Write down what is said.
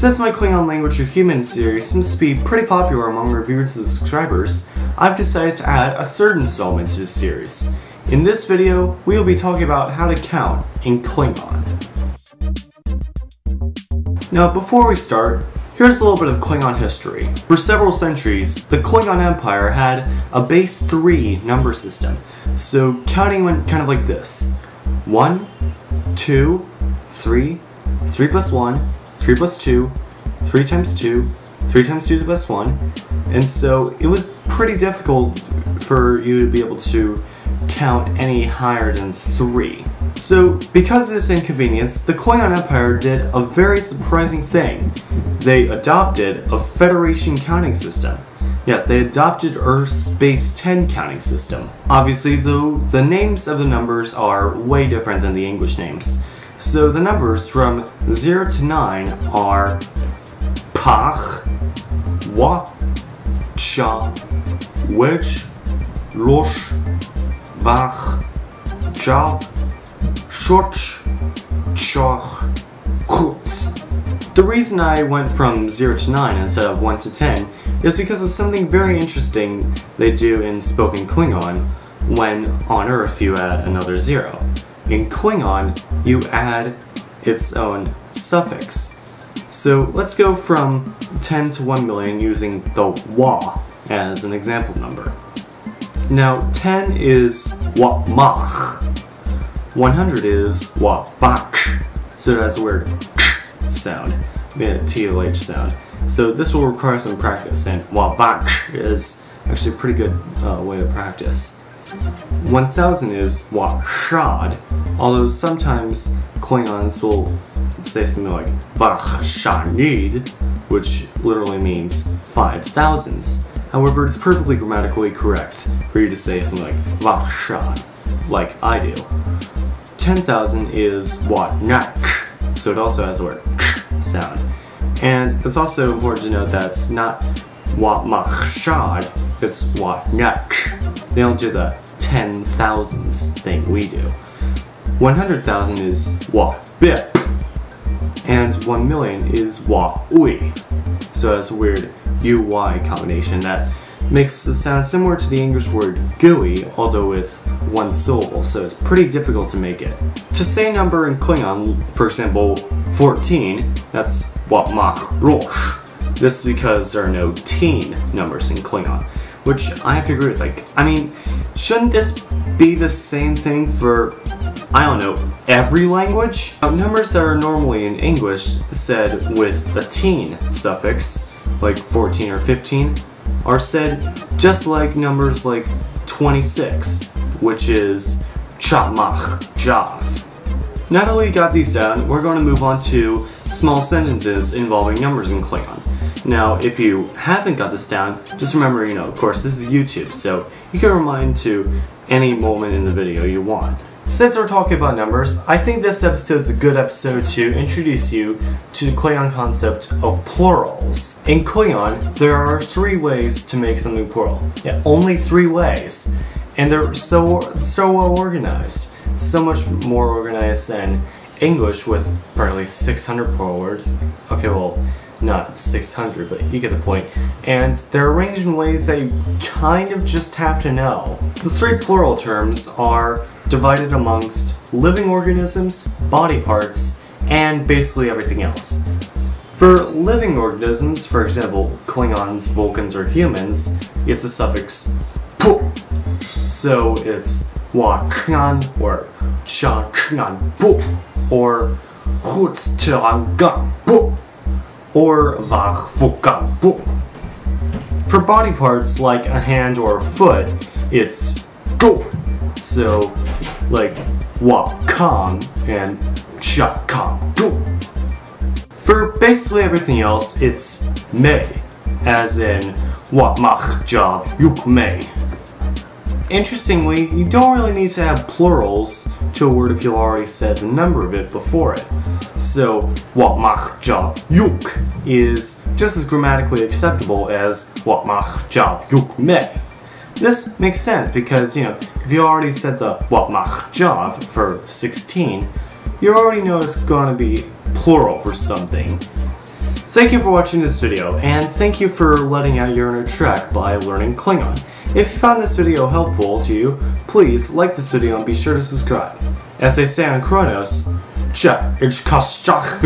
Since my Klingon Language for Humans series seems to be pretty popular among reviewers and subscribers, I've decided to add a third installment to this series. In this video, we will be talking about how to count in Klingon. Now before we start, here's a little bit of Klingon history. For several centuries, the Klingon Empire had a base 3 number system, so counting went kind of like this. 1, 2, 3, 3 plus 1, 3 plus 2, 3 times 2, 3 times 2 plus 1, and so it was pretty difficult for you to be able to count any higher than 3. So, because of this inconvenience, the Klingon Empire did a very surprising thing. They adopted a Federation counting system. Yeah, they adopted Earth's base 10 counting system. Obviously, though, the names of the numbers are way different than the English names. So the numbers from 0 to 9 are Pach, Wa, Cha, Wedge, Losh, Vach, Jav, Shoch, Choch, Chut. The reason I went from 0 to 9 instead of 1 to 10 is because of something very interesting they do in spoken Klingon when on Earth you add another 0. In Klingon, you add its own suffix. So let's go from 10 to 1 million using the wa as an example number. Now 10 is wa mach, 100 is wa vach, so it has the word k sound, a TLH sound. So this will require some practice, and wa vach is actually a pretty good way to practice. 1000 is wa shad, although sometimes Klingons will say something like vach shanid, which literally means 5,000s. However, it's perfectly grammatically correct for you to say something like vach shad, like I do. 10,000 is wa nak, so it also has the word k sound. And it's also important to note that it's not wa mach shad, it's wa nak. They don't do the 10,000s thing we do. 100,000 is wa bip, and 1 million is wa ui. So that's a weird UY combination that makes it sound similar to the English word gooey, although with one syllable, so it's pretty difficult to make it. To say a number in Klingon, for example, 14, that's wa mach rosh. This is because there are no teen numbers in Klingon, which I have to agree with. Like, I mean, shouldn't this be the same thing for, I don't know, every language? Numbers that are normally in English said with a teen suffix, like 14 or 15, are said just like numbers like 26, which is chamach jav. Now that we got these down, we're going to move on to small sentences involving numbers in Klingon. Now, if you haven't got this down, just remember, of course, this is YouTube, so you can rewind to any moment in the video you want. Since we're talking about numbers, I think this episode's a good episode to introduce you to the Klingon concept of plurals. In Klingon, there are 3 ways to make something plural. Yeah, only 3 ways. And they're so well organized. So much more organized than English with probably 600 plural words. Okay, well, not 600, but you get the point. And they're arranged in ways that you kind of just have to know. The 3 plural terms are divided amongst living organisms, body parts, and basically everything else. For living organisms, for example, Klingons, Vulcans, or humans, it's the suffix pu. So it's wa khan or cha khan pu, or huts tiranga pu, or vach vuka pu. For body parts like a hand or a foot, it's go. So, like wa kang and cha kang do. For basically everything else, it's mei, as in wa mach jav yuk mei. Interestingly, you don't really need to have plurals to a word if you've already said the number of it before it. So, wa mach jav yuk is just as grammatically acceptable as wa mach jav yuk mei. This makes sense because, if you already said the wa mach jav for 16, you already know it's going to be plural for something. Thank you for watching this video, and thank you for letting out your inner Trek by learning Klingon. If you found this video helpful to you, please like this video and be sure to subscribe. As they say on Kronos, Check, it's Kashchak